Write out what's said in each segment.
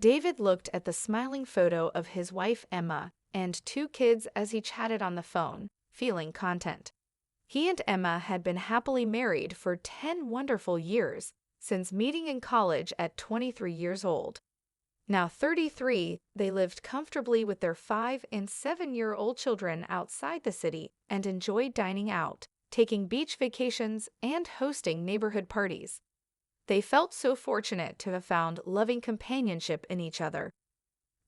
David looked at the smiling photo of his wife Emma and two kids as he chatted on the phone, feeling content. He and Emma had been happily married for 10 wonderful years, since meeting in college at 23 years old. Now 33, they lived comfortably with their 5- and 7-year-old children outside the city and enjoyed dining out, taking beach vacations, and hosting neighborhood parties. They felt so fortunate to have found loving companionship in each other.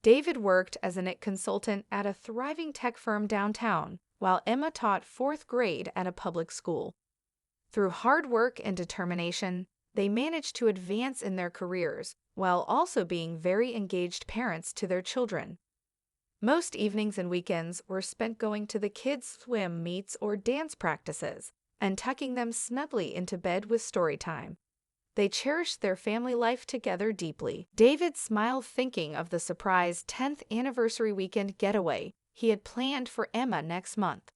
David worked as an IT consultant at a thriving tech firm downtown, while Emma taught 4th grade at a public school. Through hard work and determination, they managed to advance in their careers while also being very engaged parents to their children. Most evenings and weekends were spent going to the kids' swim meets or dance practices and tucking them snugly into bed with story time. They cherished their family life together deeply. David smiled thinking of the surprise 10th anniversary weekend getaway he had planned for Emma next month.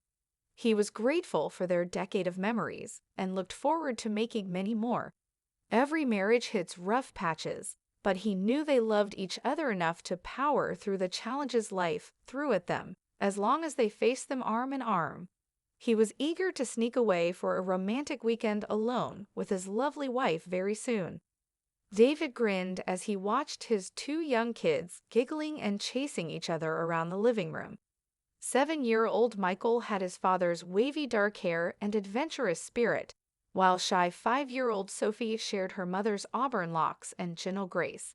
He was grateful for their decade of memories and looked forward to making many more. Every marriage hits rough patches, but he knew they loved each other enough to power through the challenges life threw at them, as long as they faced them arm in arm. He was eager to sneak away for a romantic weekend alone with his lovely wife very soon. David grinned as he watched his 2 young kids giggling and chasing each other around the living room. 7-year-old Michael had his father's wavy dark hair and adventurous spirit, while shy 5-year-old Sophie shared her mother's auburn locks and gentle grace.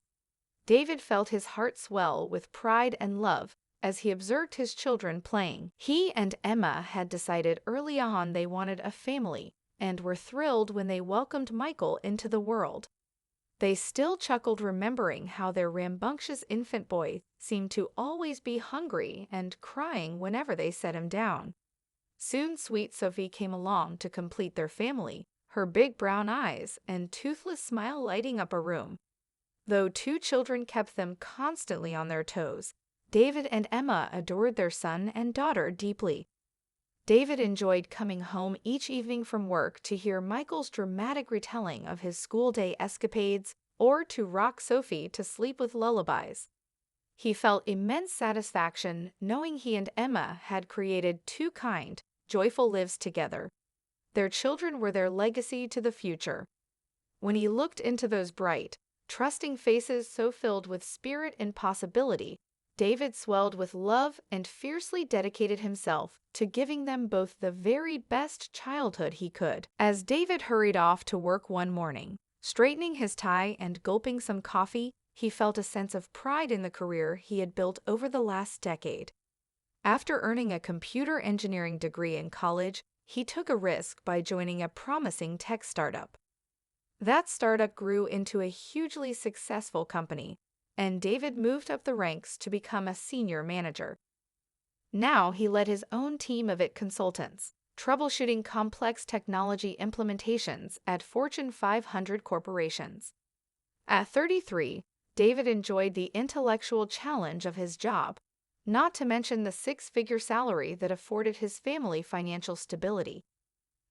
David felt his heart swell with pride and love as he observed his children playing. He and Emma had decided early on they wanted a family and were thrilled when they welcomed Michael into the world. They still chuckled remembering how their rambunctious infant boy seemed to always be hungry and crying whenever they set him down. Soon sweet Sophie came along to complete their family, her big brown eyes and toothless smile lighting up a room. Though 2 children kept them constantly on their toes, David and Emma adored their son and daughter deeply. David enjoyed coming home each evening from work to hear Michael's dramatic retelling of his school day escapades or to rock Sophie to sleep with lullabies. He felt immense satisfaction knowing he and Emma had created 2 kind, joyful lives together. Their children were their legacy to the future. When he looked into those bright, trusting faces so filled with spirit and possibility, David swelled with love and fiercely dedicated himself to giving them both the very best childhood he could. As David hurried off to work one morning, straightening his tie and gulping some coffee, he felt a sense of pride in the career he had built over the last decade. After earning a computer engineering degree in college, he took a risk by joining a promising tech startup. That startup grew into a hugely successful company, and David moved up the ranks to become a senior manager. Now he led his own team of IT consultants, troubleshooting complex technology implementations at Fortune 500 corporations. At 33, David enjoyed the intellectual challenge of his job, not to mention the 6-figure salary that afforded his family financial stability.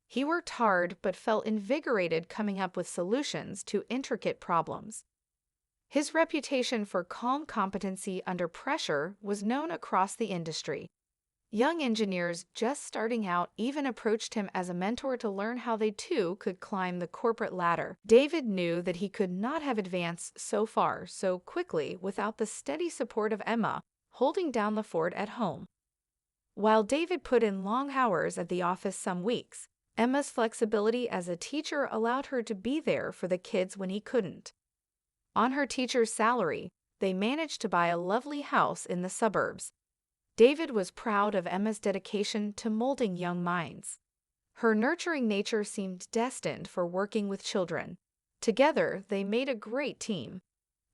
He worked hard but felt invigorated coming up with solutions to intricate problems. His reputation for calm competency under pressure was known across the industry. Young engineers just starting out even approached him as a mentor to learn how they too could climb the corporate ladder. David knew that he could not have advanced so far so quickly without the steady support of Emma, holding down the fort at home. While David put in long hours at the office some weeks, Emma's flexibility as a teacher allowed her to be there for the kids when he couldn't. On her teacher's salary, they managed to buy a lovely house in the suburbs. David was proud of Emma's dedication to molding young minds. Her nurturing nature seemed destined for working with children. Together, they made a great team.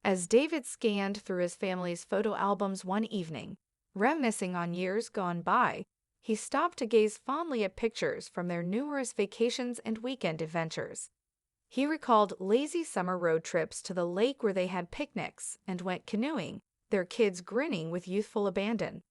As David scanned through his family's photo albums one evening, reminiscing on years gone by, he stopped to gaze fondly at pictures from their numerous vacations and weekend adventures. He recalled lazy summer road trips to the lake where they had picnics and went canoeing, their kids grinning with youthful abandon.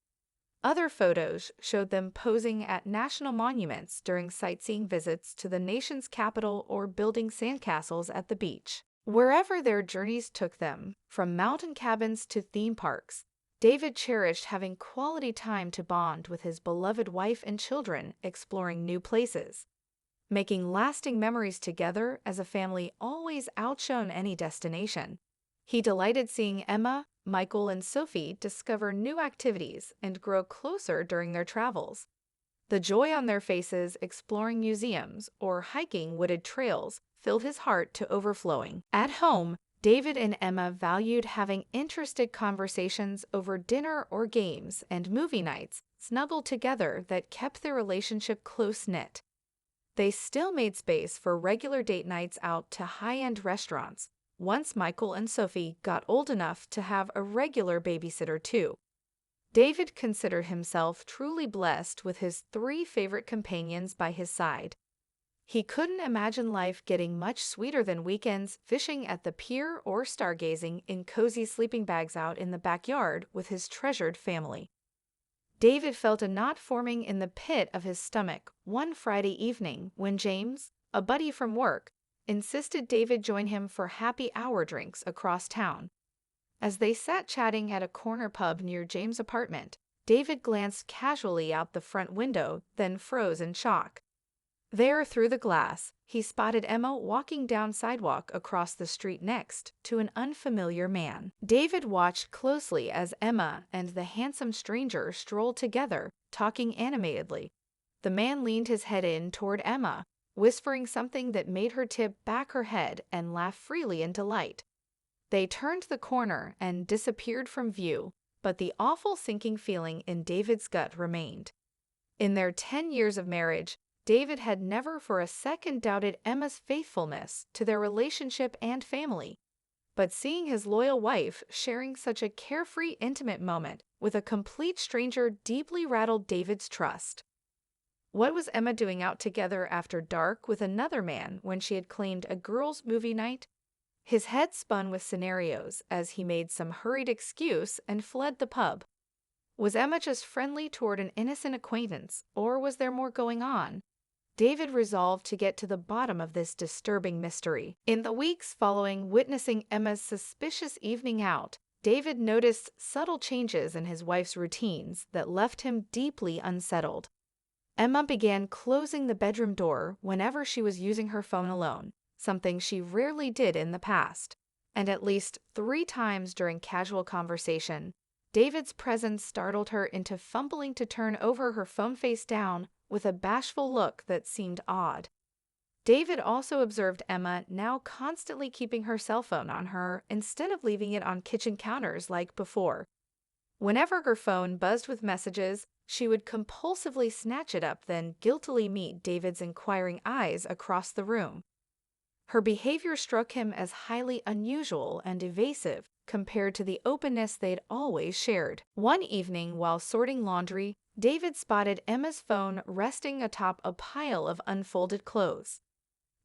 Other photos showed them posing at national monuments during sightseeing visits to the nation's capital or building sandcastles at the beach. Wherever their journeys took them, from mountain cabins to theme parks, David cherished having quality time to bond with his beloved wife and children, exploring new places. Making lasting memories together as a family always outshone any destination. He delighted seeing Emma, Michael, and Sophie discover new activities and grow closer during their travels. The joy on their faces exploring museums or hiking wooded trails filled his heart to overflowing. At home, David and Emma valued having interested conversations over dinner or games and movie nights snuggled together that kept their relationship close-knit. They still made space for regular date nights out to high-end restaurants, once Michael and Sophie got old enough to have a regular babysitter too. David considered himself truly blessed with his 3 favorite companions by his side. He couldn't imagine life getting much sweeter than weekends fishing at the pier or stargazing in cozy sleeping bags out in the backyard with his treasured family. David felt a knot forming in the pit of his stomach one Friday evening when James, a buddy from work, insisted David join him for happy hour drinks across town. As they sat chatting at a corner pub near James' apartment, David glanced casually out the front window, then froze in shock. There, through the glass, he spotted Emma walking down sidewalk across the street next to an unfamiliar man. David watched closely as Emma and the handsome stranger strolled together, talking animatedly. The man leaned his head in toward Emma, whispering something that made her tip back her head and laugh freely in delight. They turned the corner and disappeared from view, but the awful sinking feeling in David's gut remained. In their 10 years of marriage, David had never for a second doubted Emma's faithfulness to their relationship and family. But seeing his loyal wife sharing such a carefree, intimate moment with a complete stranger deeply rattled David's trust. What was Emma doing out together after dark with another man when she had claimed a girls' movie night? His head spun with scenarios as he made some hurried excuse and fled the pub. Was Emma just friendly toward an innocent acquaintance, or was there more going on? David resolved to get to the bottom of this disturbing mystery. In the weeks following witnessing Emma's suspicious evening out, David noticed subtle changes in his wife's routines that left him deeply unsettled. Emma began closing the bedroom door whenever she was using her phone alone, something she rarely did in the past. And at least 3 times during casual conversation, David's presence startled her into fumbling to turn over her phone face down with a bashful look that seemed odd. David also observed Emma now constantly keeping her cell phone on her instead of leaving it on kitchen counters like before. Whenever her phone buzzed with messages, she would compulsively snatch it up, then guiltily meet David's inquiring eyes across the room. Her behavior struck him as highly unusual and evasive compared to the openness they'd always shared. One evening, while sorting laundry, David spotted Emma's phone resting atop a pile of unfolded clothes.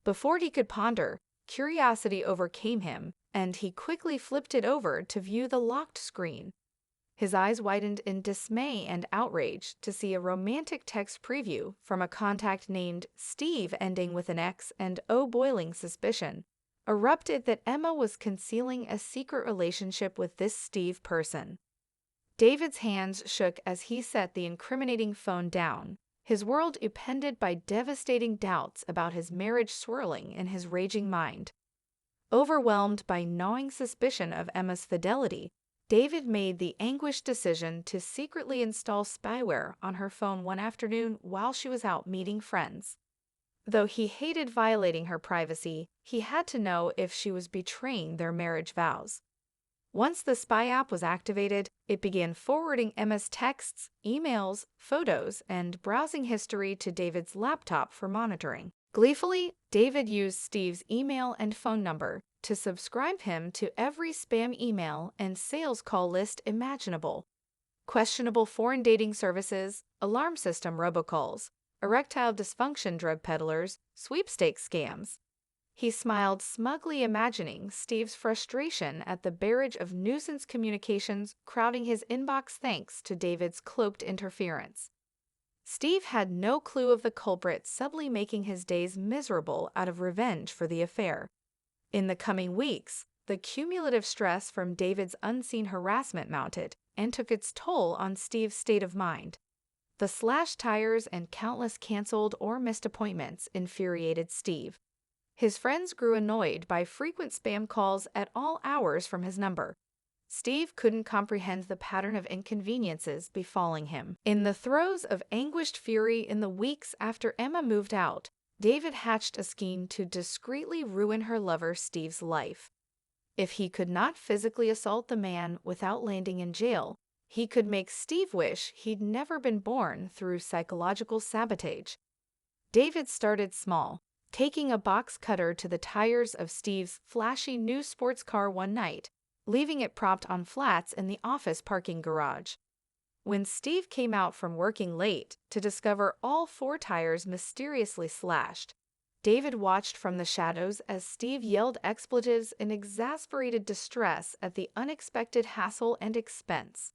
Before he could ponder, curiosity overcame him, and he quickly flipped it over to view the locked screen. His eyes widened in dismay and outrage to see a romantic text preview from a contact named Steve ending with an X, and boiling suspicion erupted that Emma was concealing a secret relationship with this Steve person. David's hands shook as he set the incriminating phone down, his world upended by devastating doubts about his marriage swirling in his raging mind. Overwhelmed by gnawing suspicion of Emma's fidelity, David made the anguished decision to secretly install spyware on her phone one afternoon while she was out meeting friends. Though he hated violating her privacy, he had to know if she was betraying their marriage vows. Once the spy app was activated, it began forwarding Emma's texts, emails, photos, and browsing history to David's laptop for monitoring. Gleefully, David used Steve's email and phone number to subscribe him to every spam email and sales call list imaginable. Questionable foreign dating services, alarm system robocalls, erectile dysfunction drug peddlers, sweepstakes scams. He smiled smugly, imagining Steve's frustration at the barrage of nuisance communications crowding his inbox thanks to David's cloaked interference. Steve had no clue of the culprit subtly making his days miserable out of revenge for the affair. In the coming weeks, the cumulative stress from David's unseen harassment mounted and took its toll on Steve's state of mind. The slashed tires and countless canceled or missed appointments infuriated Steve. His friends grew annoyed by frequent spam calls at all hours from his number. Steve couldn't comprehend the pattern of inconveniences befalling him. In the throes of anguished fury in the weeks after Emma moved out, David hatched a scheme to discreetly ruin her lover Steve's life. If he could not physically assault the man without landing in jail, he could make Steve wish he'd never been born through psychological sabotage. David started small, taking a box cutter to the tires of Steve's flashy new sports car one night, leaving it propped on flats in the office parking garage. When Steve came out from working late to discover all 4 tires mysteriously slashed, David watched from the shadows as Steve yelled expletives in exasperated distress at the unexpected hassle and expense.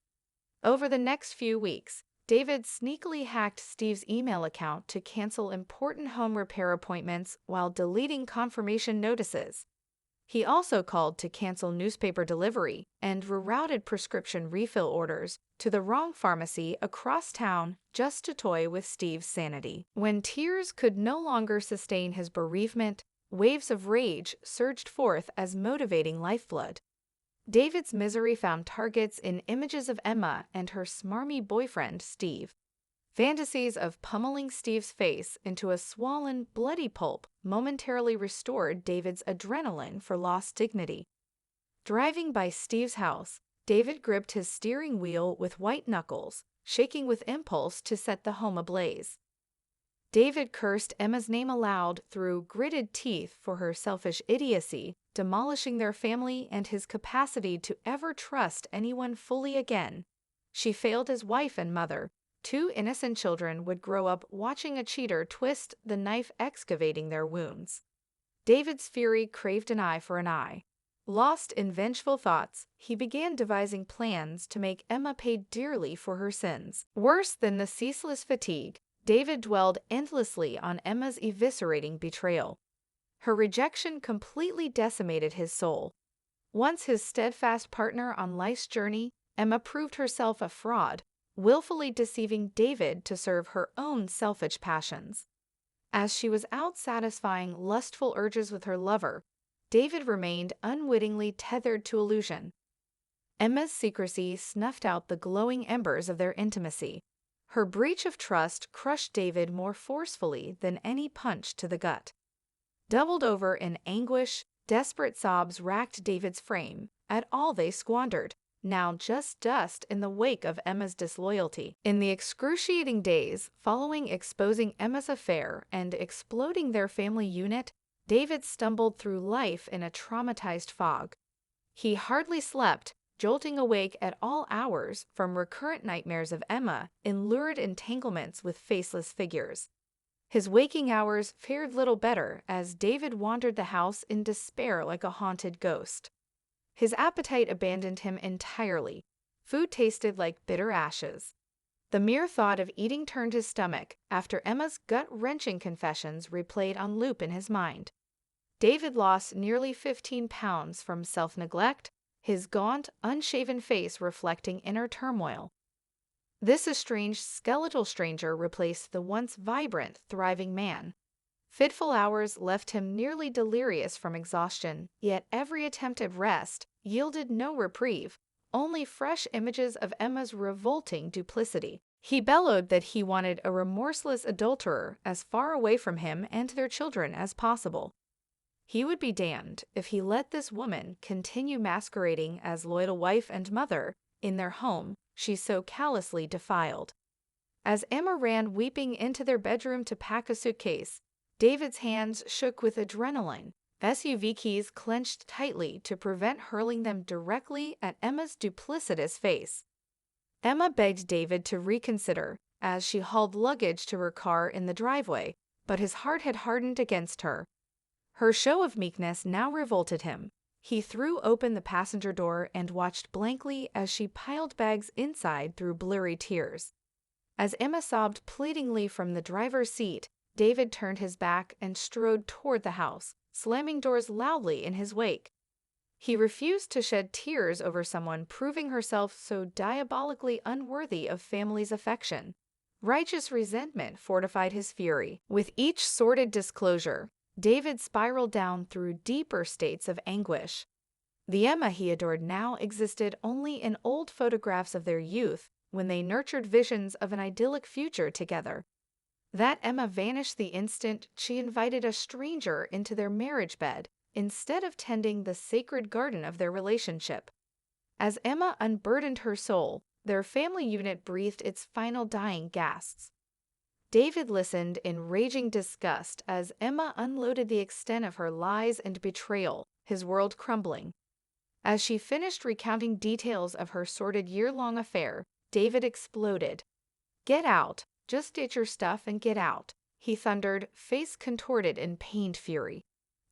Over the next few weeks, David sneakily hacked Steve's email account to cancel important home repair appointments while deleting confirmation notices. He also called to cancel newspaper delivery and rerouted prescription refill orders to the wrong pharmacy across town just to toy with Steve's sanity. When tears could no longer sustain his bereavement, waves of rage surged forth as motivating lifeblood. David's misery found targets in images of Emma and her smarmy boyfriend, Steve. Fantasies of pummeling Steve's face into a swollen, bloody pulp momentarily restored David's adrenaline for lost dignity. Driving by Steve's house, David gripped his steering wheel with white knuckles, shaking with impulse to set the home ablaze. David cursed Emma's name aloud through gritted teeth for her selfish idiocy, demolishing their family and his capacity to ever trust anyone fully again. She failed as wife and mother. 2 innocent children would grow up watching a cheater twist the knife excavating their wounds. David's fury craved an eye for an eye. Lost in vengeful thoughts, he began devising plans to make Emma pay dearly for her sins. Worse than the ceaseless fatigue, David dwelled endlessly on Emma's eviscerating betrayal. Her rejection completely decimated his soul. Once his steadfast partner on life's journey, Emma proved herself a fraud, willfully deceiving David to serve her own selfish passions. As she was out satisfying lustful urges with her lover, David remained unwittingly tethered to illusion. Emma's secrecy snuffed out the glowing embers of their intimacy. Her breach of trust crushed David more forcefully than any punch to the gut. Doubled over in anguish, desperate sobs racked David's frame at all they squandered, now just dust in the wake of Emma's disloyalty. In the excruciating days following exposing Emma's affair and exploding their family unit, David stumbled through life in a traumatized fog. He hardly slept, jolting awake at all hours from recurrent nightmares of Emma in lurid entanglements with faceless figures. His waking hours fared little better as David wandered the house in despair like a haunted ghost. His appetite abandoned him entirely. Food tasted like bitter ashes. The mere thought of eating turned his stomach after Emma's gut-wrenching confessions replayed on loop in his mind. David lost nearly 15 pounds from self-neglect, his gaunt, unshaven face reflecting inner turmoil. This estranged skeletal stranger replaced the once vibrant, thriving man. Fitful hours left him nearly delirious from exhaustion, yet every attempt at rest yielded no reprieve, only fresh images of Emma's revolting duplicity. He bellowed that he wanted a remorseless adulterer as far away from him and their children as possible. He would be damned if he let this woman continue masquerading as loyal wife and mother in their home she so callously defiled. As Emma ran weeping into their bedroom to pack a suitcase, David's hands shook with adrenaline, SUV keys clenched tightly to prevent hurling them directly at Emma's duplicitous face. Emma begged David to reconsider as she hauled luggage to her car in the driveway, but his heart had hardened against her. Her show of meekness now revolted him. He threw open the passenger door and watched blankly as she piled bags inside through blurry tears. As Emma sobbed pleadingly from the driver's seat, David turned his back and strode toward the house, slamming doors loudly in his wake. He refused to shed tears over someone proving herself so diabolically unworthy of family's affection. Righteous resentment fortified his fury. With each sordid disclosure, David spiraled down through deeper states of anguish. The Emma he adored now existed only in old photographs of their youth, when they nurtured visions of an idyllic future together. That Emma vanished the instant she invited a stranger into their marriage bed, instead of tending the sacred garden of their relationship. As Emma unburdened her soul, their family unit breathed its final dying gasps. David listened in raging disgust as Emma unloaded the extent of her lies and betrayal, his world crumbling. As she finished recounting details of her sordid year-long affair, David exploded. "Get out! Just get your stuff and get out," he thundered, face contorted in pained fury.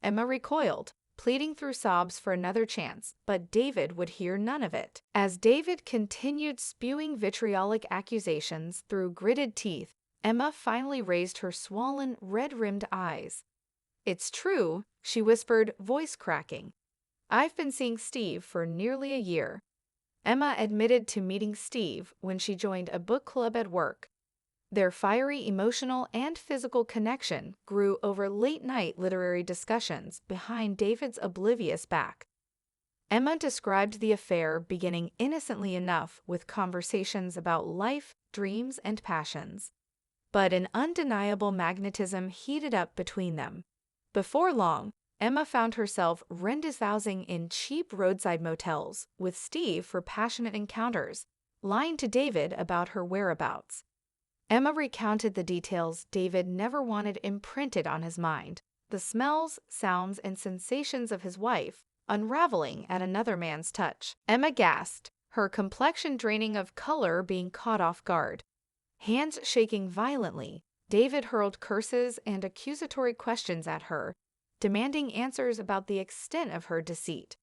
Emma recoiled, pleading through sobs for another chance, but David would hear none of it. As David continued spewing vitriolic accusations through gritted teeth, Emma finally raised her swollen, red-rimmed eyes. "It's true," she whispered, voice cracking. "I've been seeing Steve for nearly a year." Emma admitted to meeting Steve when she joined a book club at work. Their fiery emotional and physical connection grew over late-night literary discussions behind David's oblivious back. Emma described the affair beginning innocently enough with conversations about life, dreams, and passions. But an undeniable magnetism heated up between them. Before long, Emma found herself rendezvousing in cheap roadside motels with Steve for passionate encounters, lying to David about her whereabouts. Emma recounted the details David never wanted imprinted on his mind, the smells, sounds, and sensations of his wife, unraveling at another man's touch. Emma gasped, her complexion draining of color being caught off guard. Hands shaking violently, David hurled curses and accusatory questions at her, demanding answers about the extent of her deceit.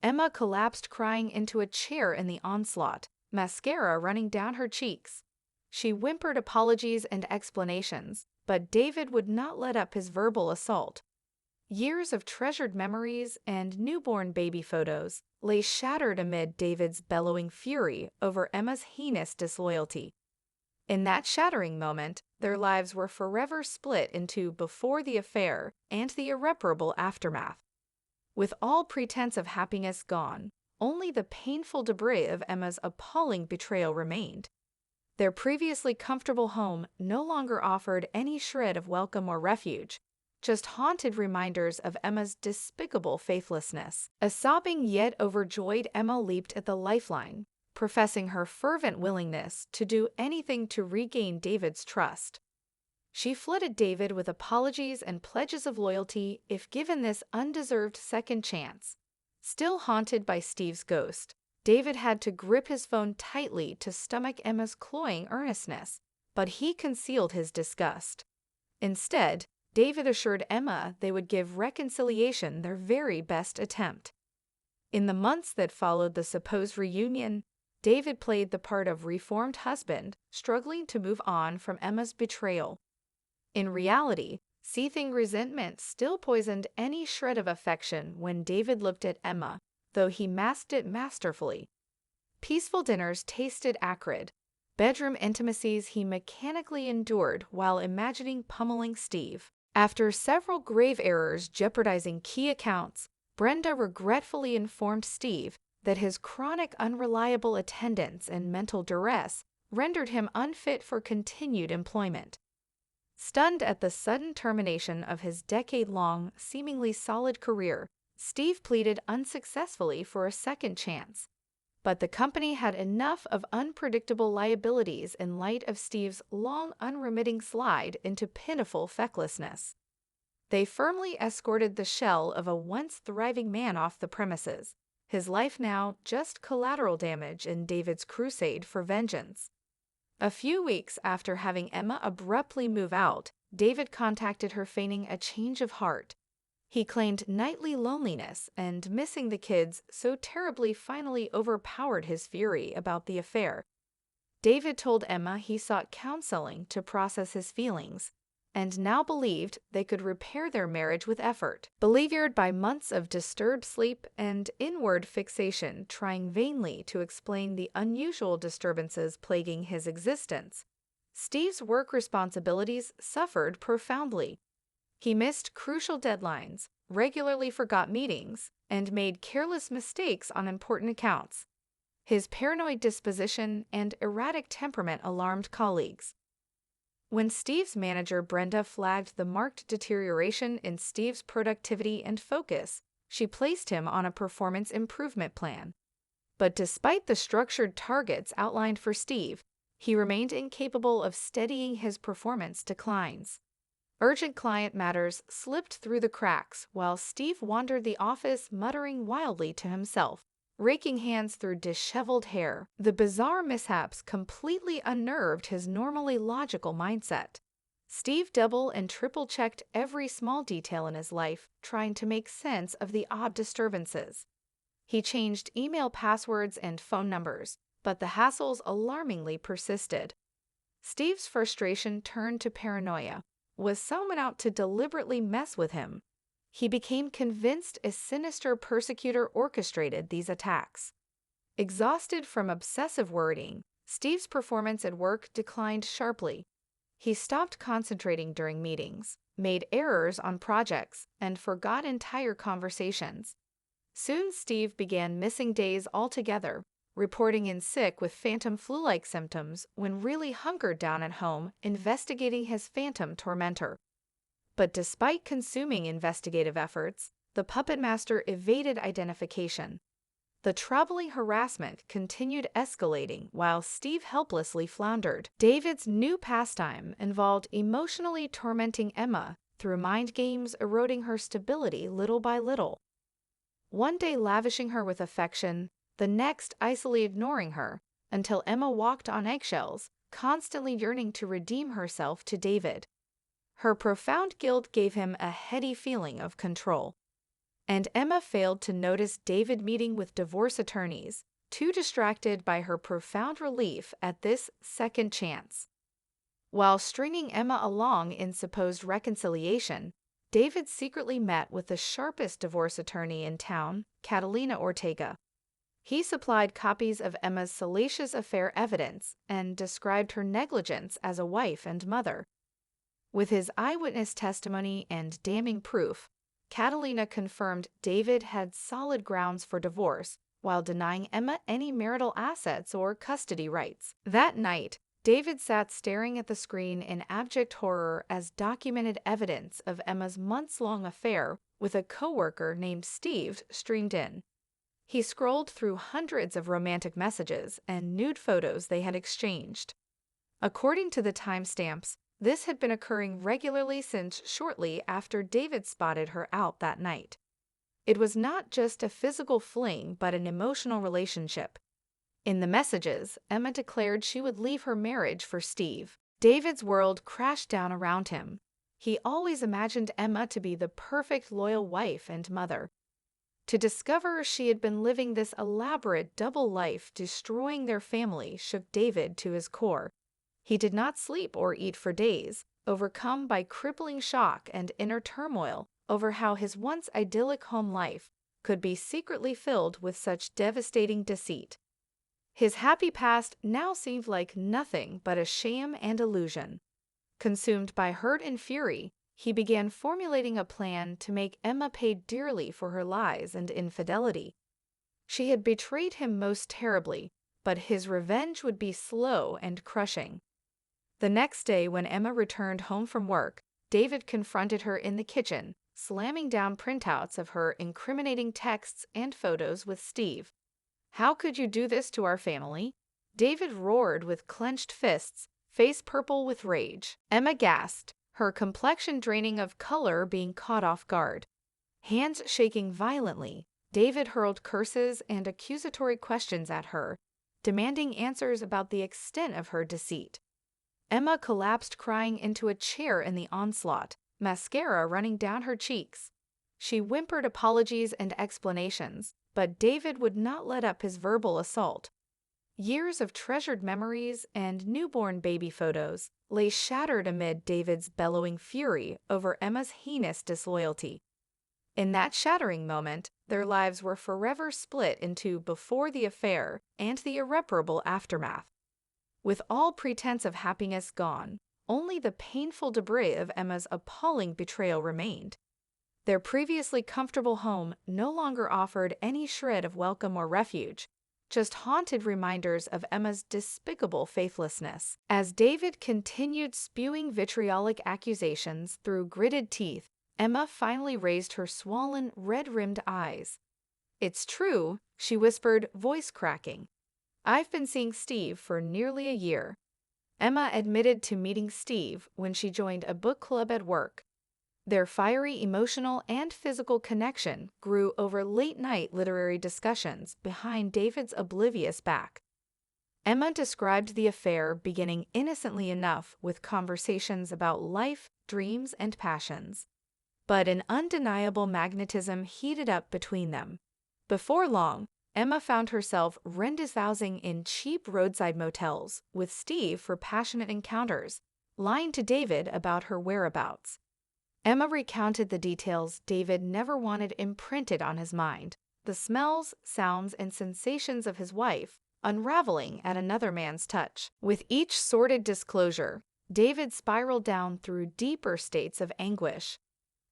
Emma collapsed crying into a chair in the onslaught, mascara running down her cheeks. She whimpered apologies and explanations, but David would not let up his verbal assault. Years of treasured memories and newborn baby photos lay shattered amid David's bellowing fury over Emma's heinous disloyalty. In that shattering moment, their lives were forever split into before the affair and the irreparable aftermath. With all pretense of happiness gone, only the painful debris of Emma's appalling betrayal remained. Their previously comfortable home no longer offered any shred of welcome or refuge, just haunted reminders of Emma's despicable faithlessness. A sobbing yet overjoyed Emma leaped at the lifeline, professing her fervent willingness to do anything to regain David's trust. She flooded David with apologies and pledges of loyalty if given this undeserved second chance. Still haunted by Steve's ghost, David had to grip his phone tightly to stomach Emma's cloying earnestness, but he concealed his disgust. Instead, David assured Emma they would give reconciliation their very best attempt. In the months that followed the supposed reunion, David played the part of reformed husband, struggling to move on from Emma's betrayal. In reality, seething resentment still poisoned any shred of affection when David looked at Emma, though he masked it masterfully. Peaceful dinners tasted acrid. Bedroom intimacies he mechanically endured while imagining pummeling Steve. After several grave errors jeopardizing key accounts, Brenda regretfully informed Steve that his chronic unreliable attendance and mental duress rendered him unfit for continued employment. Stunned at the sudden termination of his decade-long, seemingly solid career, Steve pleaded unsuccessfully for a second chance. But the company had enough of unpredictable liabilities in light of Steve's long, unremitting slide into pitiful fecklessness. They firmly escorted the shell of a once thriving man off the premises, his life now just collateral damage in David's crusade for vengeance. A few weeks after having Emma abruptly move out, David contacted her feigning a change of heart. He claimed nightly loneliness and missing the kids so terribly finally overpowered his fury about the affair. David told Emma he sought counseling to process his feelings, and now believed they could repair their marriage with effort. Beleaguered by months of disturbed sleep and inward fixation, trying vainly to explain the unusual disturbances plaguing his existence, Steve's work responsibilities suffered profoundly. He missed crucial deadlines, regularly forgot meetings, and made careless mistakes on important accounts. His paranoid disposition and erratic temperament alarmed colleagues. When Steve's manager Brenda flagged the marked deterioration in Steve's productivity and focus, she placed him on a performance improvement plan. But despite the structured targets outlined for Steve, he remained incapable of steadying his performance declines. Urgent client matters slipped through the cracks while Steve wandered the office muttering wildly to himself, raking hands through disheveled hair. The bizarre mishaps completely unnerved his normally logical mindset. Steve double and triple checked every small detail in his life, trying to make sense of the odd disturbances. He changed email passwords and phone numbers, but the hassles alarmingly persisted. Steve's frustration turned to paranoia. Was someone out to deliberately mess with him? He became convinced a sinister persecutor orchestrated these attacks. Exhausted from obsessive worrying, Steve's performance at work declined sharply. He stopped concentrating during meetings, made errors on projects, and forgot entire conversations. Soon Steve began missing days altogether, reporting in sick with phantom flu-like symptoms when really hunkered down at home investigating his phantom tormentor. But despite consuming investigative efforts, the puppet master evaded identification. The troubling harassment continued escalating while Steve helplessly floundered. David's new pastime involved emotionally tormenting Emma through mind games, eroding her stability little by little. One day lavishing her with affection, the next icily ignoring her, until Emma walked on eggshells, constantly yearning to redeem herself to David. Her profound guilt gave him a heady feeling of control. And Emma failed to notice David meeting with divorce attorneys, too distracted by her profound relief at this second chance. While stringing Emma along in supposed reconciliation, David secretly met with the sharpest divorce attorney in town, Catalina Ortega. He supplied copies of Emma's salacious affair evidence and described her negligence as a wife and mother. With his eyewitness testimony and damning proof, Catalina confirmed David had solid grounds for divorce while denying Emma any marital assets or custody rights. That night, David sat staring at the screen in abject horror as documented evidence of Emma's months-long affair with a coworker named Steve streamed in. He scrolled through hundreds of romantic messages and nude photos they had exchanged. According to the timestamps, this had been occurring regularly since shortly after David spotted her out that night. It was not just a physical fling but an emotional relationship. In the messages, Emma declared she would leave her marriage for Steve. David's world crashed down around him. He always imagined Emma to be the perfect loyal wife and mother. To discover she had been living this elaborate double life, destroying their family, shook David to his core. He did not sleep or eat for days, overcome by crippling shock and inner turmoil over how his once idyllic home life could be secretly filled with such devastating deceit. His happy past now seemed like nothing but a sham and illusion. Consumed by hurt and fury, he began formulating a plan to make Emma pay dearly for her lies and infidelity. She had betrayed him most terribly, but his revenge would be slow and crushing. The next day, when Emma returned home from work, David confronted her in the kitchen, slamming down printouts of her incriminating texts and photos with Steve. "How could you do this to our family?" David roared with clenched fists, face purple with rage. Emma gasped, her complexion draining of color being caught off guard. Hands shaking violently, David hurled curses and accusatory questions at her, demanding answers about the extent of her deceit. Emma collapsed crying into a chair in the onslaught, mascara running down her cheeks. She whimpered apologies and explanations, but David would not let up his verbal assault. Years of treasured memories and newborn baby photos, lay shattered amid David's bellowing fury over Emma's heinous disloyalty. In that shattering moment, their lives were forever split into before the affair and the irreparable aftermath. With all pretense of happiness gone, only the painful debris of Emma's appalling betrayal remained. Their previously comfortable home no longer offered any shred of welcome or refuge, just haunted reminders of Emma's despicable faithlessness. As David continued spewing vitriolic accusations through gritted teeth, Emma finally raised her swollen, red-rimmed eyes. "It's true," she whispered, voice cracking. "I've been seeing Steve for nearly a year." Emma admitted to meeting Steve when she joined a book club at work. Their fiery emotional and physical connection grew over late-night literary discussions behind David's oblivious back. Emma described the affair beginning innocently enough with conversations about life, dreams, and passions. But an undeniable magnetism heated up between them. Before long, Emma found herself rendezvousing in cheap roadside motels with Steve for passionate encounters, lying to David about her whereabouts. Emma recounted the details David never wanted imprinted on his mind, the smells, sounds, and sensations of his wife, unraveling at another man's touch. With each sordid disclosure, David spiraled down through deeper states of anguish.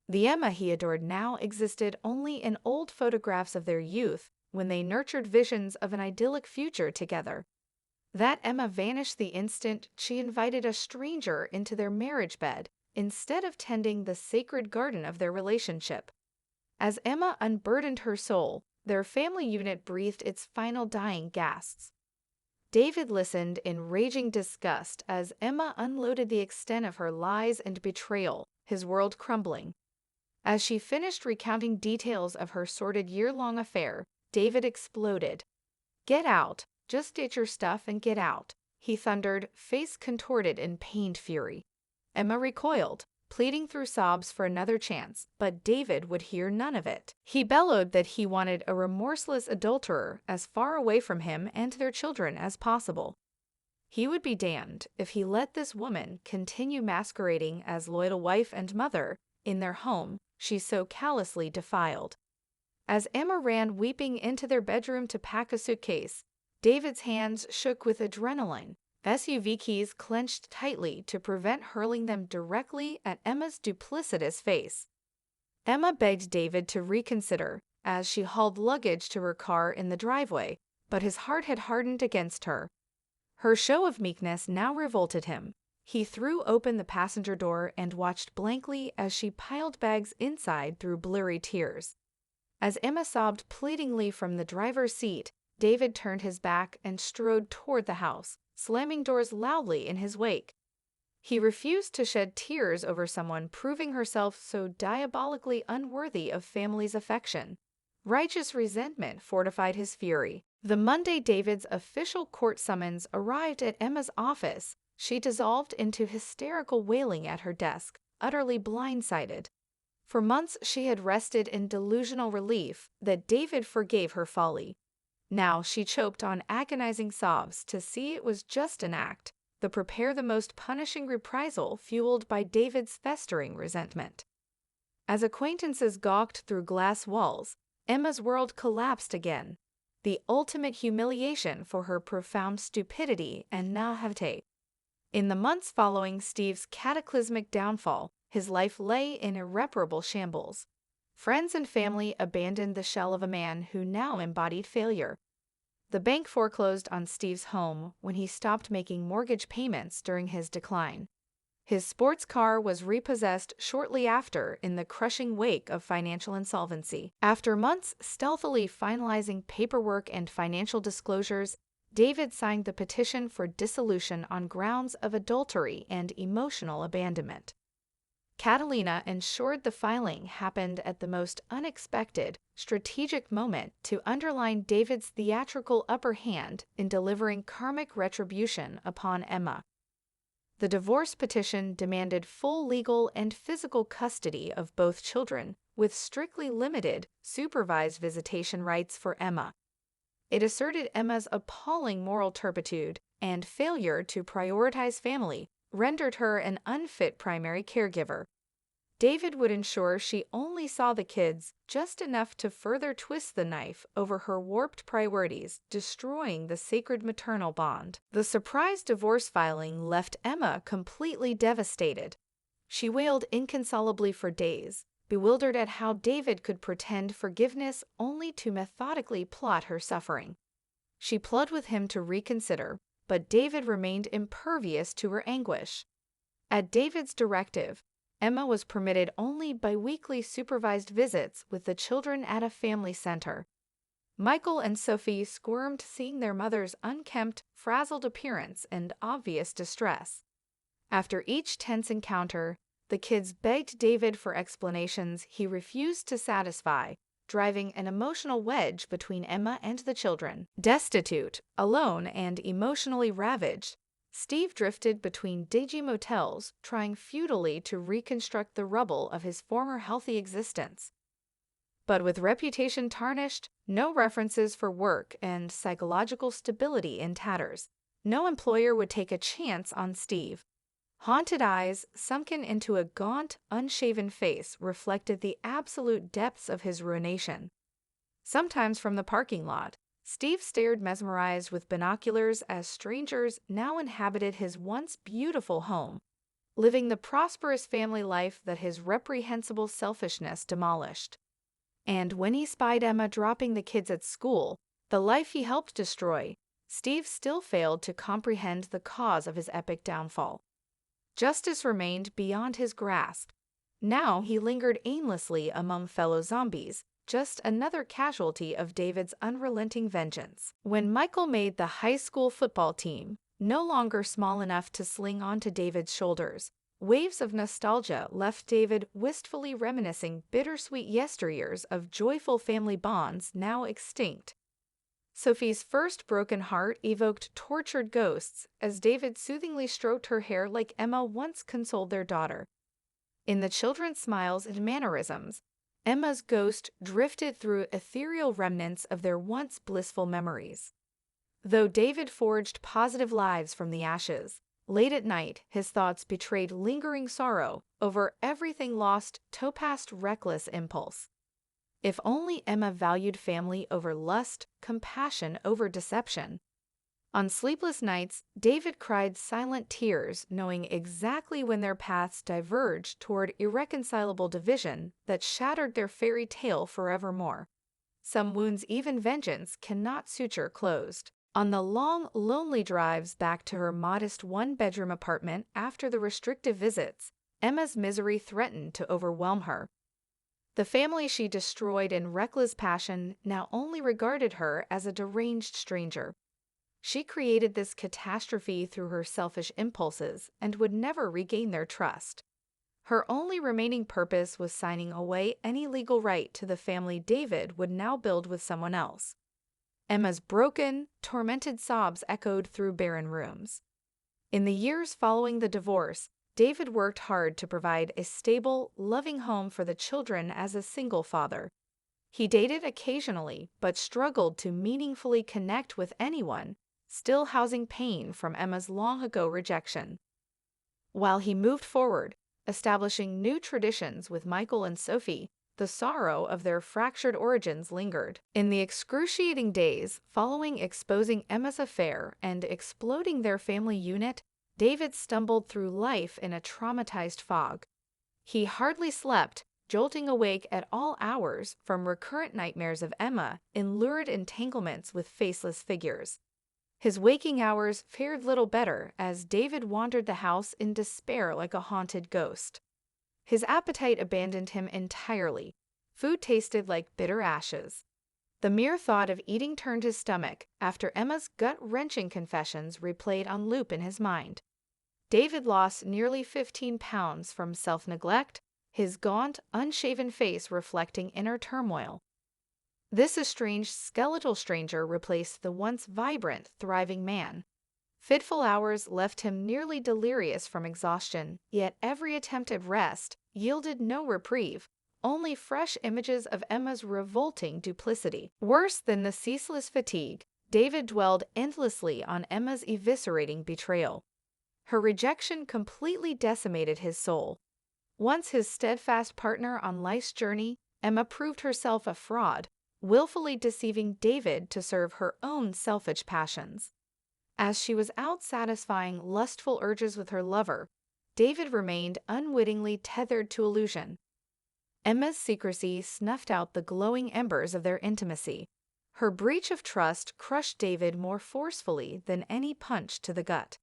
The Emma he adored now existed only in old photographs of their youth when they nurtured visions of an idyllic future together. That Emma vanished the instant she invited a stranger into their marriage bed, instead of tending the sacred garden of their relationship. As Emma unburdened her soul, their family unit breathed its final dying gasps. David listened in raging disgust as Emma unloaded the extent of her lies and betrayal, his world crumbling. As she finished recounting details of her sordid year-long affair, David exploded. "Get out! Just get your stuff and get out," he thundered, face contorted in pained fury. Emma recoiled, pleading through sobs for another chance, but David would hear none of it. He bellowed that he wanted a remorseless adulterer as far away from him and their children as possible. He would be damned if he let this woman continue masquerading as loyal wife and mother in their home she so callously defiled. As Emma ran weeping into their bedroom to pack a suitcase, David's hands shook with adrenaline. SUV keys clenched tightly to prevent hurling them directly at Emma's duplicitous face. Emma begged David to reconsider as she hauled luggage to her car in the driveway, but his heart had hardened against her. Her show of meekness now revolted him. He threw open the passenger door and watched blankly as she piled bags inside through blurry tears. As Emma sobbed pleadingly from the driver's seat, David turned his back and strode toward the house, slamming doors loudly in his wake. He refused to shed tears over someone proving herself so diabolically unworthy of family's affection. Righteous resentment fortified his fury. The Monday David's official court summons arrived at Emma's office. She dissolved into hysterical wailing at her desk, utterly blindsided. For months she had rested in delusional relief that David forgave her folly. Now she choked on agonizing sobs to see it was just an act, to prepare the most punishing reprisal fueled by David's festering resentment. As acquaintances gawked through glass walls, Emma's world collapsed again, the ultimate humiliation for her profound stupidity and naivete. In the months following Steve's cataclysmic downfall, his life lay in irreparable shambles. Friends and family abandoned the shell of a man who now embodied failure. The bank foreclosed on Steve's home when he stopped making mortgage payments during his decline. His sports car was repossessed shortly after in the crushing wake of financial insolvency. After months stealthily finalizing paperwork and financial disclosures, David signed the petition for dissolution on grounds of adultery and emotional abandonment. Catalina ensured the filing happened at the most unexpected, strategic moment to underline David's theatrical upper hand in delivering karmic retribution upon Emma. The divorce petition demanded full legal and physical custody of both children, with strictly limited, supervised visitation rights for Emma. It asserted Emma's appalling moral turpitude and failure to prioritize family rendered her an unfit primary caregiver. David would ensure she only saw the kids just enough to further twist the knife over her warped priorities, destroying the sacred maternal bond. The surprise divorce filing left Emma completely devastated. She wailed inconsolably for days, bewildered at how David could pretend forgiveness only to methodically plot her suffering. She pled with him to reconsider, but David remained impervious to her anguish. At David's directive, Emma was permitted only biweekly supervised visits with the children at a family center. Michael and Sophie squirmed seeing their mother's unkempt, frazzled appearance and obvious distress. After each tense encounter, the kids begged David for explanations he refused to satisfy, driving an emotional wedge between Emma and the children. Destitute, alone, and emotionally ravaged, Steve drifted between dingy motels, trying futilely to reconstruct the rubble of his former healthy existence. But with reputation tarnished, no references for work, and psychological stability in tatters, no employer would take a chance on Steve. Haunted eyes, sunken into a gaunt, unshaven face, reflected the absolute depths of his ruination. Sometimes from the parking lot, Steve stared mesmerized with binoculars as strangers now inhabited his once beautiful home, living the prosperous family life that his reprehensible selfishness demolished. And when he spied Emma dropping the kids at school, the life he helped destroy, Steve still failed to comprehend the cause of his epic downfall. Justice remained beyond his grasp. Now he lingered aimlessly among fellow zombies, just another casualty of David's unrelenting vengeance. When Michael made the high school football team, no longer small enough to sling onto David's shoulders, waves of nostalgia left David wistfully reminiscing bittersweet yesteryears of joyful family bonds now extinct. Sophie's first broken heart evoked tortured ghosts as David soothingly stroked her hair like Emma once consoled their daughter. In the children's smiles and mannerisms, Emma's ghost drifted through ethereal remnants of their once blissful memories. Though David forged positive lives from the ashes, late at night his thoughts betrayed lingering sorrow over everything lost to past reckless impulse. If only Emma valued family over lust, compassion over deception. On sleepless nights, David cried silent tears, knowing exactly when their paths diverged toward irreconcilable division that shattered their fairy tale forevermore. Some wounds even vengeance cannot suture closed. On the long, lonely drives back to her modest one-bedroom apartment after the restrictive visits, Emma's misery threatened to overwhelm her. The family she destroyed in reckless passion now only regarded her as a deranged stranger. She created this catastrophe through her selfish impulses and would never regain their trust. Her only remaining purpose was signing away any legal right to the family David would now build with someone else. Emma's broken, tormented sobs echoed through barren rooms. In the years following the divorce, David worked hard to provide a stable, loving home for the children as a single father. He dated occasionally, but struggled to meaningfully connect with anyone, still housing pain from Emma's long-ago rejection. While he moved forward, establishing new traditions with Michael and Sophie, the sorrow of their fractured origins lingered. In the excruciating days following exposing Emma's affair and exploding their family unit, David stumbled through life in a traumatized fog. He hardly slept, jolting awake at all hours from recurrent nightmares of Emma in lurid entanglements with faceless figures. His waking hours fared little better as David wandered the house in despair like a haunted ghost. His appetite abandoned him entirely. Food tasted like bitter ashes. The mere thought of eating turned his stomach after Emma's gut-wrenching confessions replayed on loop in his mind. David lost nearly 15 pounds from self-neglect, his gaunt, unshaven face reflecting inner turmoil. This estranged skeletal stranger replaced the once vibrant, thriving man. Fitful hours left him nearly delirious from exhaustion, yet every attempt at rest yielded no reprieve, only fresh images of Emma's revolting duplicity. Worse than the ceaseless fatigue, David dwelled endlessly on Emma's eviscerating betrayal. Her rejection completely decimated his soul. Once his steadfast partner on life's journey, Emma proved herself a fraud, willfully deceiving David to serve her own selfish passions. As she was out satisfying lustful urges with her lover, David remained unwittingly tethered to illusion. Emma's secrecy snuffed out the glowing embers of their intimacy. Her breach of trust crushed David more forcefully than any punch to the gut.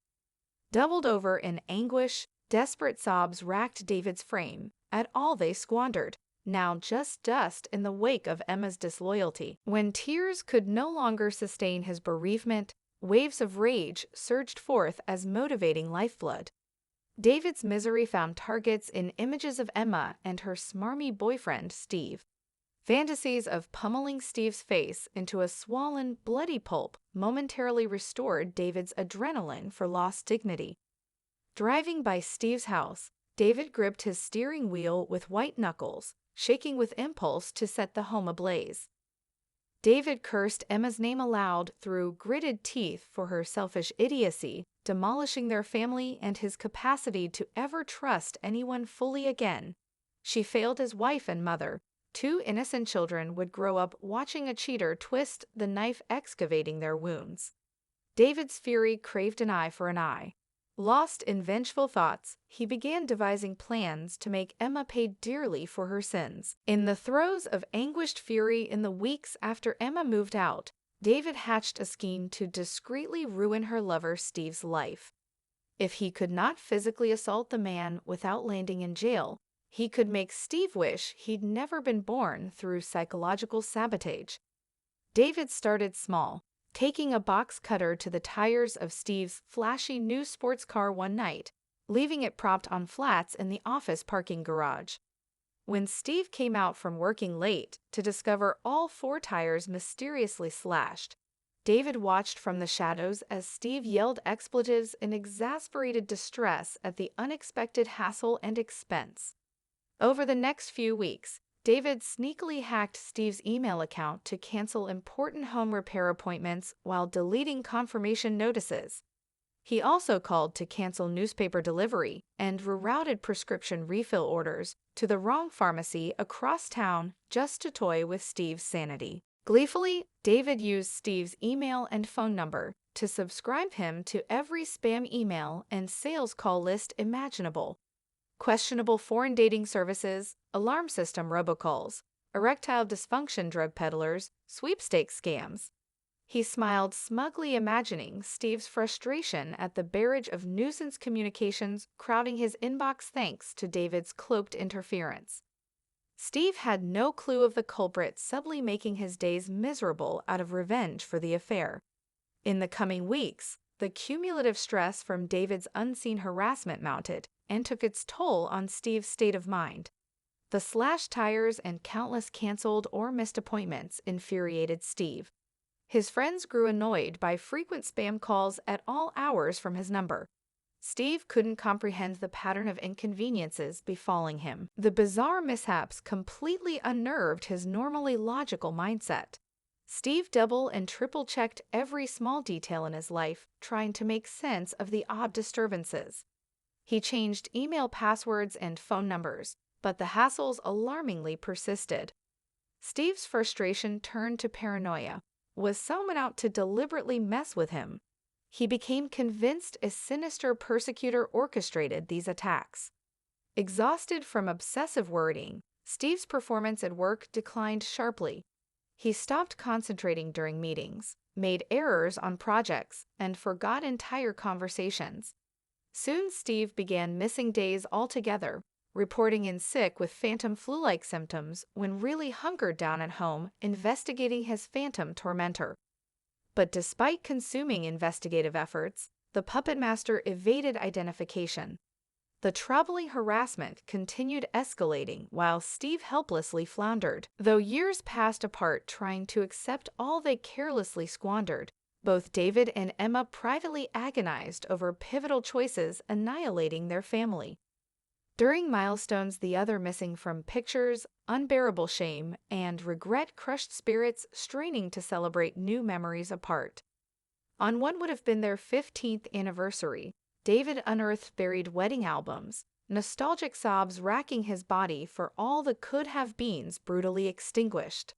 Doubled over in anguish, desperate sobs racked David's frame at all they squandered, now just dust in the wake of Emma's disloyalty. When tears could no longer sustain his bereavement, waves of rage surged forth as motivating lifeblood. David's misery found targets in images of Emma and her smarmy boyfriend, Steve. Fantasies of pummeling Steve's face into a swollen, bloody pulp momentarily restored David's adrenaline for lost dignity. Driving by Steve's house, David gripped his steering wheel with white knuckles, shaking with impulse to set the home ablaze. David cursed Emma's name aloud through gritted teeth for her selfish idiocy, demolishing their family and his capacity to ever trust anyone fully again. She failed as wife and mother. Two innocent children would grow up watching a cheater twist the knife excavating their wounds. David's fury craved an eye for an eye. Lost in vengeful thoughts, he began devising plans to make Emma pay dearly for her sins. In the throes of anguished fury in the weeks after Emma moved out, David hatched a scheme to discreetly ruin her lover Steve's life. If he could not physically assault the man without landing in jail, he could make Steve wish he'd never been born through psychological sabotage. David started small, taking a box cutter to the tires of Steve's flashy new sports car one night, leaving it propped on flats in the office parking garage. When Steve came out from working late to discover all four tires mysteriously slashed, David watched from the shadows as Steve yelled expletives in exasperated distress at the unexpected hassle and expense. Over the next few weeks, David sneakily hacked Steve's email account to cancel important home repair appointments while deleting confirmation notices. He also called to cancel newspaper delivery and rerouted prescription refill orders to the wrong pharmacy across town just to toy with Steve's sanity. Gleefully, David used Steve's email and phone number to subscribe him to every spam email and sales call list imaginable. Questionable foreign dating services, alarm system robocalls, erectile dysfunction drug peddlers, sweepstakes scams. He smiled smugly, imagining Steve's frustration at the barrage of nuisance communications crowding his inbox thanks to David's cloaked interference. Steve had no clue of the culprit subtly making his days miserable out of revenge for the affair. In the coming weeks, the cumulative stress from David's unseen harassment mounted and took its toll on Steve's state of mind. The slashed tires and countless canceled or missed appointments infuriated Steve. His friends grew annoyed by frequent spam calls at all hours from his number. Steve couldn't comprehend the pattern of inconveniences befalling him. The bizarre mishaps completely unnerved his normally logical mindset. Steve double and triple checked every small detail in his life, trying to make sense of the odd disturbances. He changed email passwords and phone numbers, but the hassles alarmingly persisted. Steve's frustration turned to paranoia. Was someone out to deliberately mess with him? He became convinced a sinister persecutor orchestrated these attacks. Exhausted from obsessive worrying, Steve's performance at work declined sharply. He stopped concentrating during meetings, made errors on projects, and forgot entire conversations. Soon Steve began missing days altogether, reporting in sick with phantom flu-like symptoms when really hunkered down at home investigating his phantom tormentor. But despite consuming investigative efforts, the puppet master evaded identification. The troubling harassment continued escalating while Steve helplessly floundered. Though years passed apart trying to accept all they carelessly squandered, both David and Emma privately agonized over pivotal choices annihilating their family. During milestones the other missing from pictures, unbearable shame, and regret crushed spirits straining to celebrate new memories apart. On what would have been their 15th anniversary, David unearthed buried wedding albums, nostalgic sobs racking his body for all the could-have-beens brutally extinguished.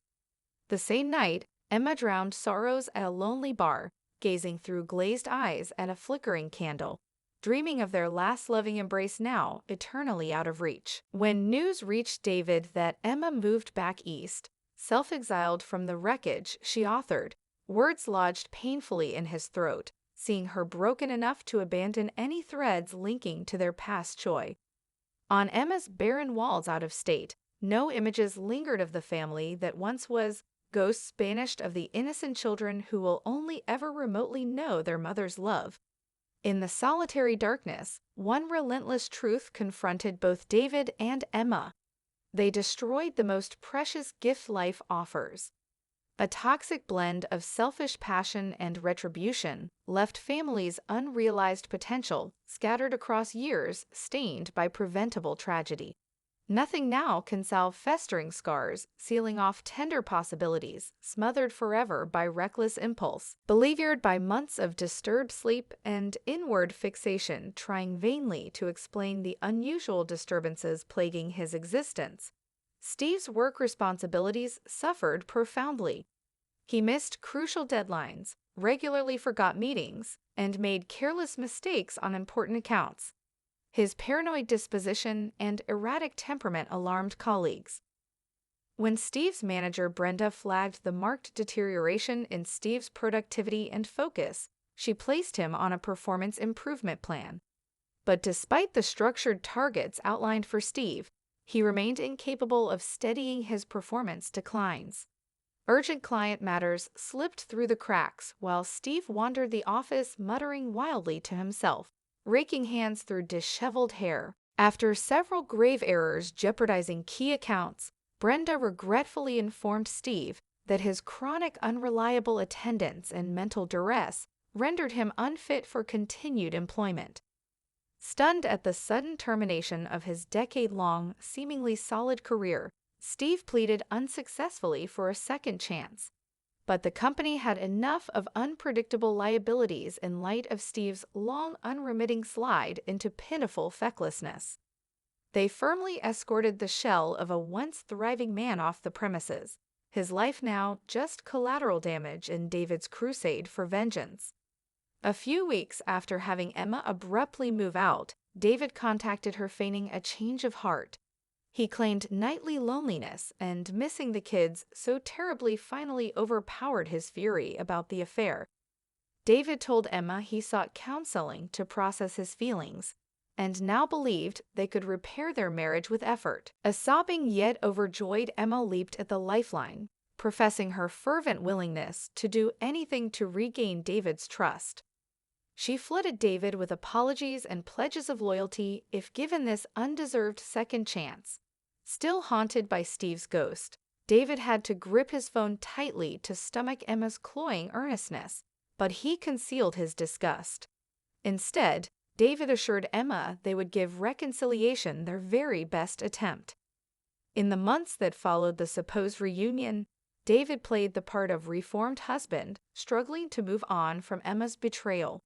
The same night, Emma drowned sorrows at a lonely bar, gazing through glazed eyes at a flickering candle, dreaming of their last loving embrace now eternally out of reach. When news reached David that Emma moved back east, self-exiled from the wreckage she authored, words lodged painfully in his throat, seeing her broken enough to abandon any threads linking to their past joy. On Emma's barren walls out of state, no images lingered of the family that once was, ghosts banished of the innocent children who will only ever remotely know their mother's love. In the solitary darkness, one relentless truth confronted both David and Emma. They destroyed the most precious gift life offers. A toxic blend of selfish passion and retribution left families' unrealized potential scattered across years stained by preventable tragedy. Nothing now can salve festering scars, sealing off tender possibilities, smothered forever by reckless impulse, beleaguered by months of disturbed sleep and inward fixation trying vainly to explain the unusual disturbances plaguing his existence. Steve's work responsibilities suffered profoundly. He missed crucial deadlines, regularly forgot meetings, and made careless mistakes on important accounts. His paranoid disposition and erratic temperament alarmed colleagues. When Steve's manager Brenda flagged the marked deterioration in Steve's productivity and focus, she placed him on a performance improvement plan. But despite the structured targets outlined for Steve, he remained incapable of steadying his performance declines. Urgent client matters slipped through the cracks while Steve wandered the office muttering wildly to himself, raking hands through disheveled hair. After several grave errors jeopardizing key accounts, Brenda regretfully informed Steve that his chronic unreliable attendance and mental duress rendered him unfit for continued employment. Stunned at the sudden termination of his decade-long, seemingly solid career, Steve pleaded unsuccessfully for a second chance. But the company had enough of unpredictable liabilities in light of Steve's long, unremitting slide into pitiful fecklessness. They firmly escorted the shell of a once thriving man off the premises, his life now just collateral damage in David's crusade for vengeance. A few weeks after having Emma abruptly move out, David contacted her feigning a change of heart. He claimed nightly loneliness and missing the kids so terribly finally overpowered his fury about the affair. David told Emma he sought counseling to process his feelings, and now believed they could repair their marriage with effort. A sobbing yet overjoyed Emma leaped at the lifeline, professing her fervent willingness to do anything to regain David's trust. She flooded David with apologies and pledges of loyalty if given this undeserved second chance. Still haunted by Steve's ghost, David had to grip his phone tightly to stomach Emma's cloying earnestness, but he concealed his disgust. Instead, David assured Emma they would give reconciliation their very best attempt. In the months that followed the supposed reunion, David played the part of reformed husband, struggling to move on from Emma's betrayal.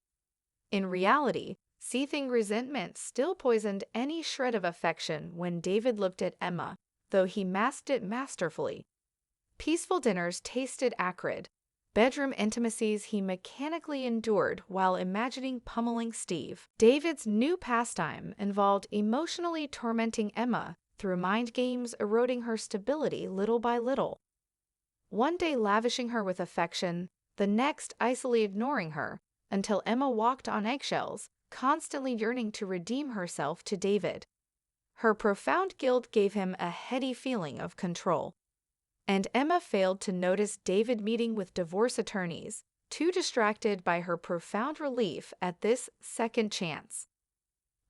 In reality, seething resentment still poisoned any shred of affection when David looked at Emma, though he masked it masterfully. Peaceful dinners tasted acrid. Bedroom intimacies he mechanically endured while imagining pummeling Steve. David's new pastime involved emotionally tormenting Emma through mind games eroding her stability little by little. One day lavishing her with affection, the next icily ignoring her, until Emma walked on eggshells, constantly yearning to redeem herself to David. Her profound guilt gave him a heady feeling of control. And Emma failed to notice David meeting with divorce attorneys, too distracted by her profound relief at this second chance.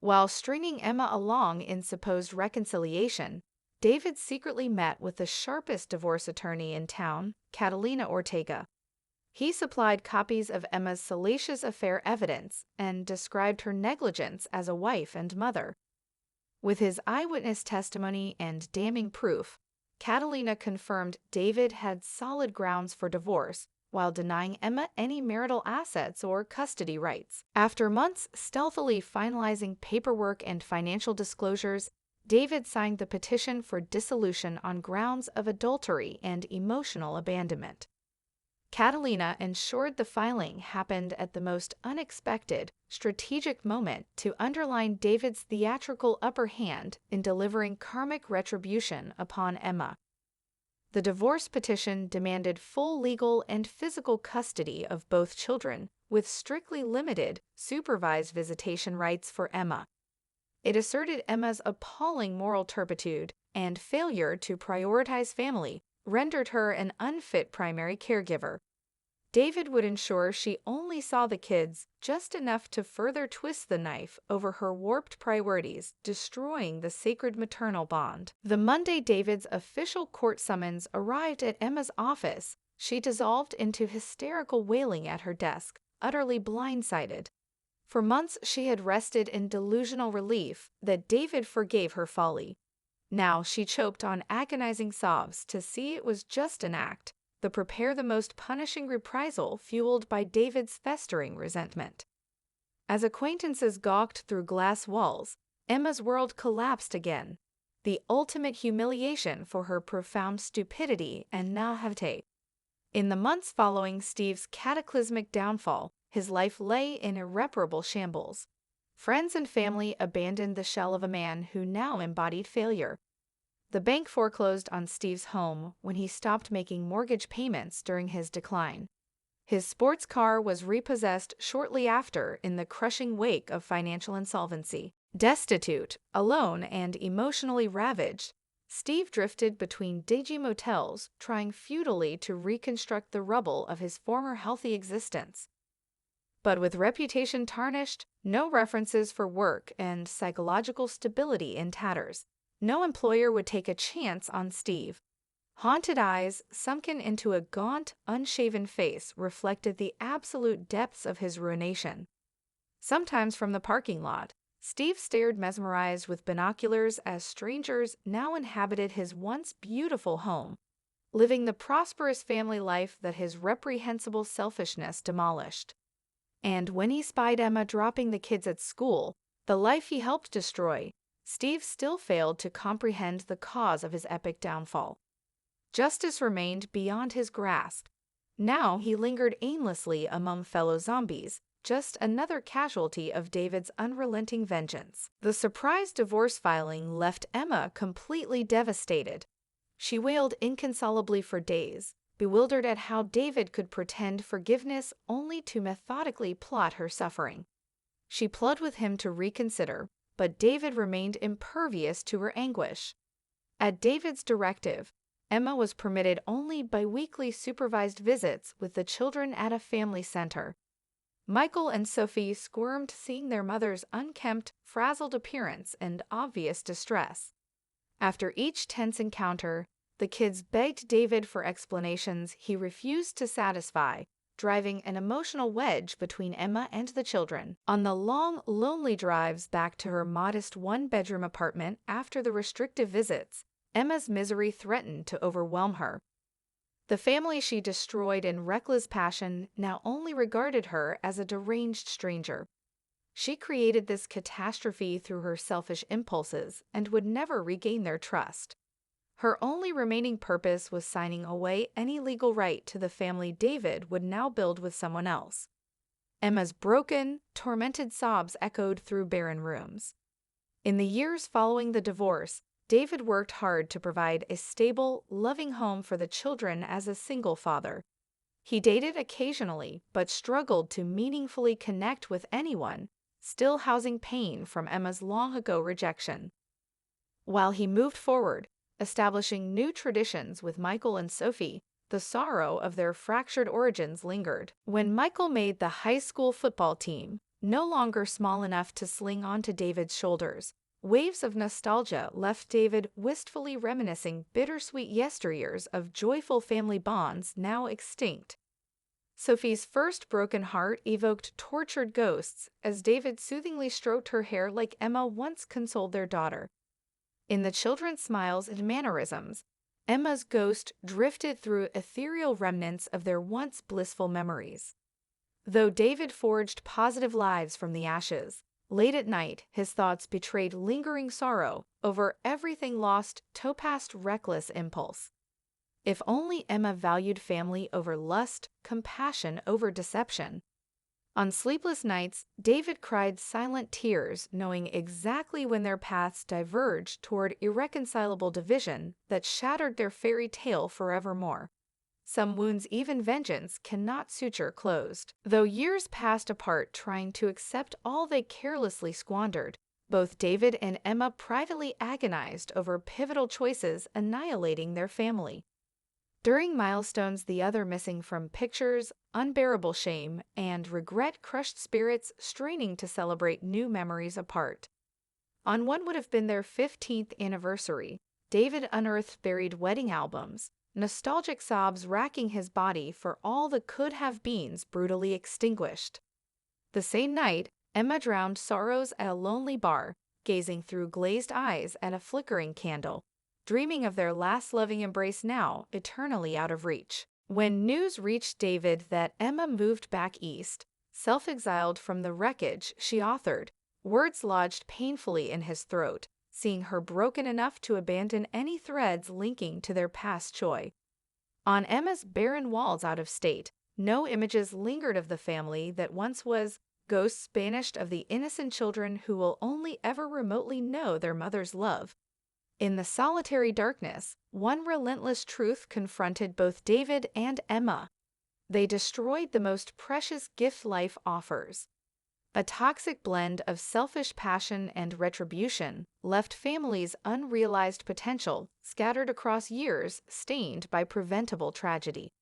While stringing Emma along in supposed reconciliation, David secretly met with the sharpest divorce attorney in town, Catalina Ortega. He supplied copies of Emma's salacious affair evidence and described her negligence as a wife and mother. With his eyewitness testimony and damning proof, Catalina confirmed David had solid grounds for divorce, while denying Emma any marital assets or custody rights. After months stealthily finalizing paperwork and financial disclosures, David signed the petition for dissolution on grounds of adultery and emotional abandonment. Catalina ensured the filing happened at the most unexpected, strategic moment to underline David's theatrical upper hand in delivering karmic retribution upon Emma. The divorce petition demanded full legal and physical custody of both children, with strictly limited, supervised visitation rights for Emma. It asserted Emma's appalling moral turpitude and failure to prioritize family rendered her an unfit primary caregiver. David would ensure she only saw the kids just enough to further twist the knife over her warped priorities, destroying the sacred maternal bond. The Monday David's official court summons arrived at Emma's office, she dissolved into hysterical wailing at her desk, utterly blindsided. For months she had rested in delusional relief that David forgave her folly. Now she choked on agonizing sobs to see it was just an act, the prepare the most punishing reprisal fueled by David's festering resentment. As acquaintances gawked through glass walls, Emma's world collapsed again, the ultimate humiliation for her profound stupidity and naivete. In the months following Steve's cataclysmic downfall, his life lay in irreparable shambles. Friends and family abandoned the shell of a man who now embodied failure. The bank foreclosed on Steve's home when he stopped making mortgage payments during his decline. His sports car was repossessed shortly after in the crushing wake of financial insolvency. Destitute, alone, and emotionally ravaged, Steve drifted between dingy motels, trying futilely to reconstruct the rubble of his former healthy existence. But with reputation tarnished, no references for work, and psychological stability in tatters, no employer would take a chance on Steve. Haunted eyes, sunken into a gaunt, unshaven face, reflected the absolute depths of his ruination. Sometimes from the parking lot, Steve stared mesmerized with binoculars as strangers now inhabited his once beautiful home, living the prosperous family life that his reprehensible selfishness demolished. And when he spied Emma dropping the kids at school, the life he helped destroy, Steve still failed to comprehend the cause of his epic downfall. Justice remained beyond his grasp. Now he lingered aimlessly among fellow zombies, just another casualty of David's unrelenting vengeance. The surprise divorce filing left Emma completely devastated. She wailed inconsolably for days, bewildered at how David could pretend forgiveness only to methodically plot her suffering. She pled with him to reconsider, but David remained impervious to her anguish. At David's directive, Emma was permitted only biweekly supervised visits with the children at a family center. Michael and Sophie squirmed seeing their mother's unkempt, frazzled appearance and obvious distress. After each tense encounter, the kids begged David for explanations he refused to satisfy, driving an emotional wedge between Emma and the children. On the long, lonely drives back to her modest one-bedroom apartment after the restrictive visits, Emma's misery threatened to overwhelm her. The family she destroyed in reckless passion now only regarded her as a deranged stranger. She created this catastrophe through her selfish impulses and would never regain their trust. Her only remaining purpose was signing away any legal right to the family David would now build with someone else. Emma's broken, tormented sobs echoed through barren rooms. In the years following the divorce, David worked hard to provide a stable, loving home for the children as a single father. He dated occasionally, but struggled to meaningfully connect with anyone, still housing pain from Emma's long-ago rejection. While he moved forward, establishing new traditions with Michael and Sophie, the sorrow of their fractured origins lingered. When Michael made the high school football team, no longer small enough to sling onto David's shoulders, waves of nostalgia left David wistfully reminiscing bittersweet yesteryears of joyful family bonds now extinct. Sophie's first broken heart evoked tortured ghosts as David soothingly stroked her hair like Emma once consoled their daughter. In the children's smiles and mannerisms, Emma's ghost drifted through ethereal remnants of their once blissful memories. Though David forged positive lives from the ashes, late at night his thoughts betrayed lingering sorrow over everything lost to past reckless impulse. If only Emma valued family over lust, compassion over deception. On sleepless nights, David cried silent tears, knowing exactly when their paths diverged toward irreconcilable division that shattered their fairy tale forevermore. Some wounds even vengeance cannot suture closed. Though years passed apart trying to accept all they carelessly squandered, both David and Emma privately agonized over pivotal choices annihilating their family. During milestones the other missing from pictures, unbearable shame, and regret-crushed spirits straining to celebrate new memories apart. On what would have been their 15th anniversary, David unearthed buried wedding albums, nostalgic sobs racking his body for all the could-have-beens brutally extinguished. The same night, Emma drowned sorrows at a lonely bar, gazing through glazed eyes at a flickering candle, dreaming of their last loving embrace now eternally out of reach. When news reached David that Emma moved back east, self-exiled from the wreckage she authored, words lodged painfully in his throat, seeing her broken enough to abandon any threads linking to their past joy. On Emma's barren walls out of state, no images lingered of the family that once was, ghosts banished of the innocent children who will only ever remotely know their mother's love. In the solitary darkness, one relentless truth confronted both David and Emma. They destroyed the most precious gift life offers. A toxic blend of selfish passion and retribution left families' unrealized potential scattered across years stained by preventable tragedy.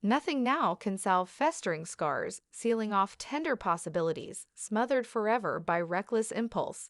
Nothing now can salve festering scars, sealing off tender possibilities, smothered forever by reckless impulse.